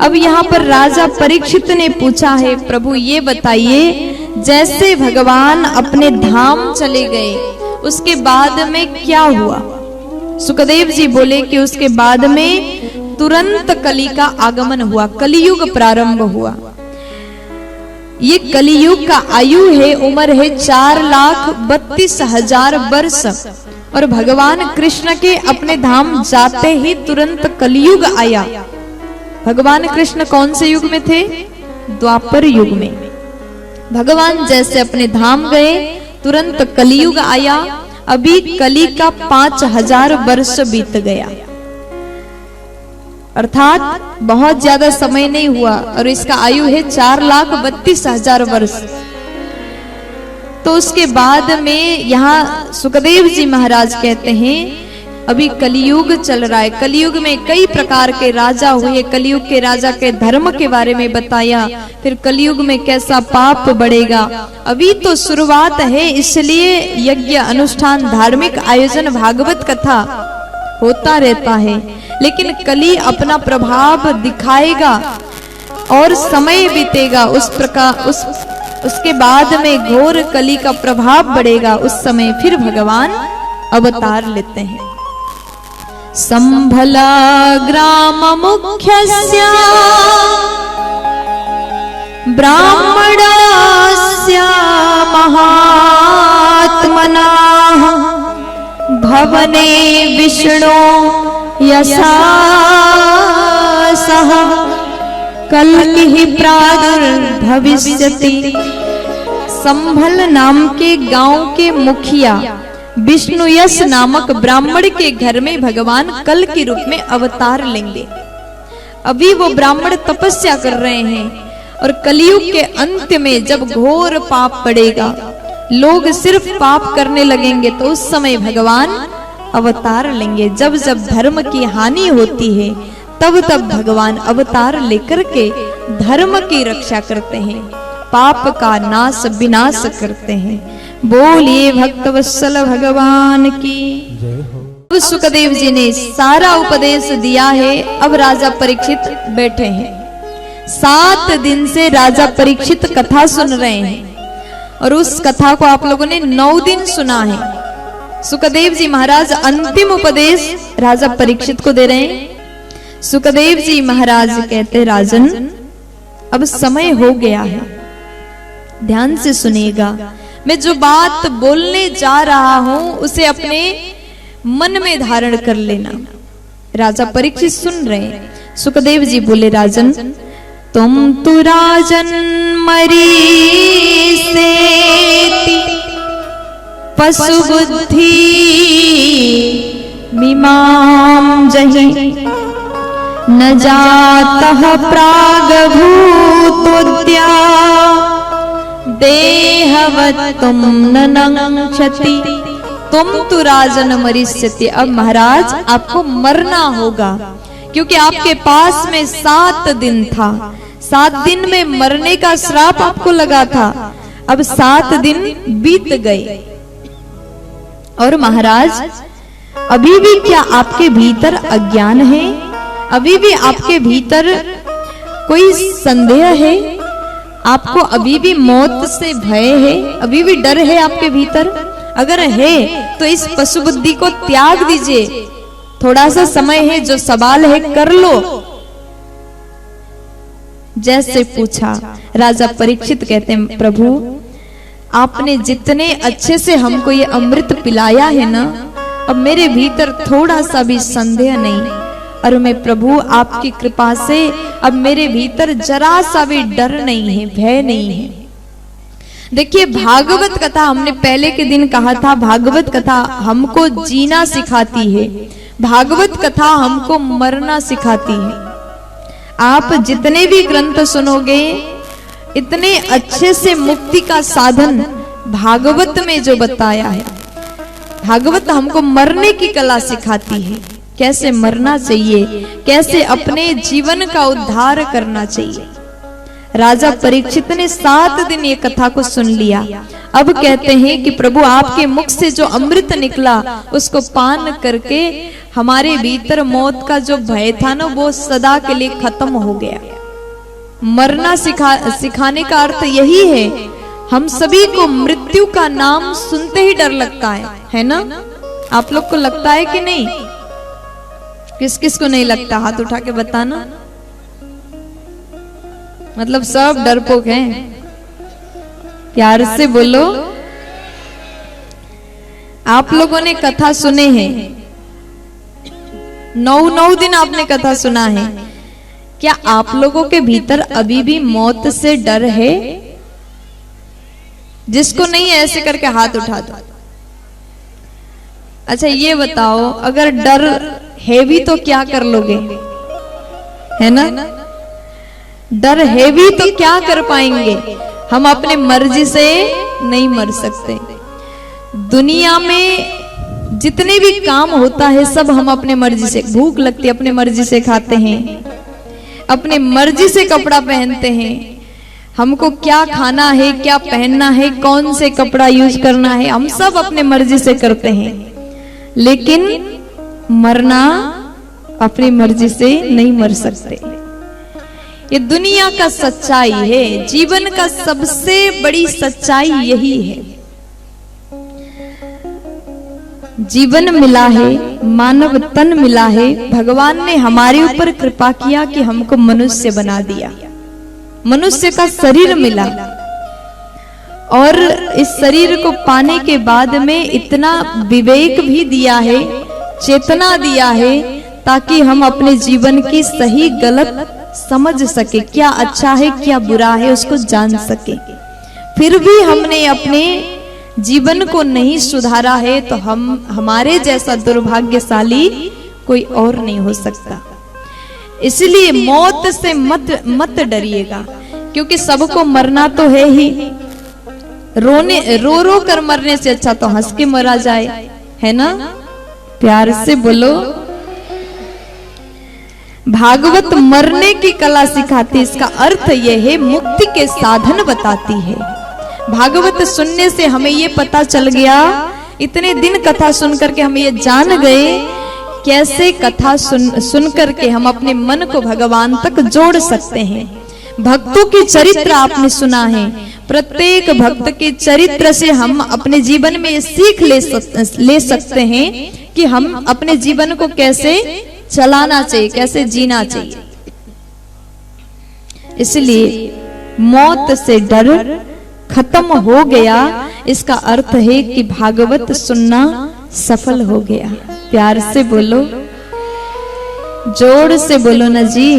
अब यहाँ पर राजा परीक्षित ने पूछा है, प्रभु ये बताइए, जैसे भगवान अपने धाम चले गए उसके बाद में क्या हुआ? सुखदेव जी बोले कि उसके बाद में तुरंत कली का आगमन हुआ, कलियुग प्रारंभ हुआ। ये कलियुग का आयु है, उम्र है 4,32,000 वर्ष। और भगवान कृष्ण के अपने धाम जाते ही तुरंत कलियुग आया। भगवान कृष्ण कौन से युग में थे? द्वापर युग में। भगवान जैसे अपने धाम गए तुरंत कलियुग आया। अभी कली का 5,000 वर्ष बीत गया, अर्थात बहुत ज्यादा समय नहीं हुआ, और इसका आयु है 4,32,000 वर्ष। तो उसके बाद में यहाँ सुखदेव जी महाराज कहते हैं अभी कलियुग चल रहा है। कलियुग में कई प्रकार के राजा हुए, कलियुग के राजा के धर्म के बारे में बताया, फिर कलियुग में कैसा पाप बढ़ेगा। अभी तो शुरुआत है, इसलिए यज्ञ अनुष्ठान धार्मिक आयोजन भागवत कथा होता रहता है, लेकिन कली अपना प्रभाव दिखाएगा और समय बीतेगा। उस प्रकार उसके बाद में घोर कली का प्रभाव बढ़ेगा। उस समय फिर भगवान अवतार लेते हैं। संभला ग्राम मुख्यस्य ब्राह्मणस्य महात्मनाः भवने विष्णु यशा सह कल्किः प्रादुर्भविष्यति। संभल नाम के गांव के मुखिया विष्णुयश नामक ब्राह्मण के घर में भगवान कल के रूप में अवतार लेंगे। अभी वो ब्राह्मण तपस्या कर रहे हैं, और कलियुग के अंत में जब घोर पाप पड़ेगा, लोग सिर्फ पाप करने लगेंगे, तो उस समय भगवान अवतार लेंगे। जब जब धर्म की हानि होती है तब तब भगवान अवतार लेकर के धर्म की रक्षा करते हैं, पाप का नाश विनाश करते हैं। बोलिए भक्तवत्सल भगवान की। अब सुखदेव जी ने सारा उपदेश दिया है। अब राजा परीक्षित बैठे हैं। 7 दिन से राजा परीक्षित कथा सुन रहे हैं, और उस कथा को आप लोगों ने 9 दिन सुना है। सुखदेव जी महाराज अंतिम उपदेश राजा परीक्षित को दे रहे हैं। सुखदेव जी महाराज कहते, राजन अब समय हो गया है, ध्यान से सुनिएगा। मैं जो बात बोलने जा रहा हूं उसे अपने मन में धारण कर लेना। राजा परीक्षित सुन रहे हैं। सुखदेव जी बोले, राजन तुम तो राजन मरी से पशु बुद्धि मीमां जहि न जातः प्रागभूतोद्या देहवत्तुम ननक्षति। तुम तो राजन मरिष्यति। अब महाराज आपको मरना होगा, क्योंकि आपके पास में 7 दिन था। 7 दिन में मरने का श्राप आपको लगा था। अब 7 दिन बीत गए, और महाराज अभी भी क्या आपके भीतर अज्ञान है? अभी भी आपके भीतर कोई संदेह है? आपको अभी भी मौत से भय है? अभी भी डर है आपके भीतर? अगर है तो इस पशु बुद्धि को त्याग दीजिए। थोड़ा सा समय है, जो सवाल है कर लो। जैसे पूछा राजा परीक्षित कहते हैं, प्रभु आपने जितने अच्छे से हमको ये अमृत पिलाया है ना, अब मेरे भीतर थोड़ा सा भी संदेह नहीं, और मैं प्रभु आपकी कृपा से अब मेरे भीतर जरा सा भी डर नहीं है, भय नहीं है। देखिए, भागवत कथा हमने पहले के दिन कहा था, भागवत कथा हमको जीना सिखाती है, भागवत कथा हमको मरना सिखाती है। आप जितने भी ग्रंथ सुनोगे, इतने अच्छे से मुक्ति का साधन भागवत में जो बताया है, भागवत हमको मरने की कला सिखाती है, कैसे मरना चाहिए, कैसे अपने जीवन का उद्धार करना चाहिए। राजा परीक्षित ने 7 दिन ये कथा को सुन लिया। अब कहते हैं कि प्रभु आपके मुख से जो अमृत निकला उसको पान करके हमारे भीतर मौत का जो भय था ना वो सदा के लिए खत्म हो गया। मरना सिखाने का अर्थ यही है। हम सभी को मृत्यु का नाम सुनते ही डर लगता है ना? आप लोग को लगता है कि नहीं? किस किस को नहीं लगता? हाथ उठा के बताना। मतलब सब डरपोक हैं। प्यार से बोलो। आप लोगों ने कथा सुने हैं, 9 दिन आपने कथा सुना है। क्या आप लोगों के भीतर अभी भी मौत से डर है? जिसको नहीं है ऐसे करके हाथ उठा दो। अच्छा ये बताओ, अगर डर है भी तो क्या कर लोगे? है ना? डर है भी तो क्या कर पाएंगे? हम अपने मर्जी से नहीं मर सकते। दुनिया में जितने भी काम होता है सब हम अपने मर्जी से, भूख लगती है अपने मर्जी से खाते हैं, अपने मर्जी से कपड़ा पहनते हैं। हमको क्या खाना है, क्या पहनना है, कौन से कपड़ा यूज करना है, हम सब अपने मर्जी से करते हैं। लेकिन मरना अपनी मर्जी से नहीं मर सकते। ये दुनिया का सच्चाई है। जीवन का सबसे बड़ी सच्चाई यही है। जीवन मिला है, मानव तन मिला है, भगवान ने हमारे ऊपर कृपा किया कि हमको मनुष्य बना दिया, मनुष्य का शरीर मिला और इस शरीर को पाने के बाद में इतना विवेक भी दिया है, चेतना दिया है, ताकि हम अपने जीवन की सही गलत समझ सके, क्या अच्छा है क्या बुरा है उसको जान सके। फिर भी हमने अपने जीवन को नहीं सुधारा है तो हमारे जैसा दुर्भाग्यशाली कोई और नहीं हो सकता। इसलिए मौत से मत डरिएगा, क्योंकि सबको मरना तो है ही। रो कर मरने से अच्छा तो हंस के मरा जाए, है ना? प्यार से बोलो। भागवत मरने की कला सिखाती, इसका अर्थ यह है मुक्ति के साधन बताती है। भागवत सुनने से हमें ये पता चल गया, इतने दिन कथा सुन करके हम ये जान गए कैसे कथा सुन करके हम अपने मन को भगवान तक जोड़ सकते हैं। भक्तों के चरित्र आपने सुना है, प्रत्येक भक्त के चरित्र से हम अपने जीवन में सीख ले सकते हैं कि हम अपने जीवन को कैसे चलाना चाहिए, कैसे जीना चाहिए। इसलिए मौत से डर खत्म हो गया, इसका अर्थ है कि भागवत सुनना सफल हो गया। प्यार से बोलो, जोर से बोलो ना जी।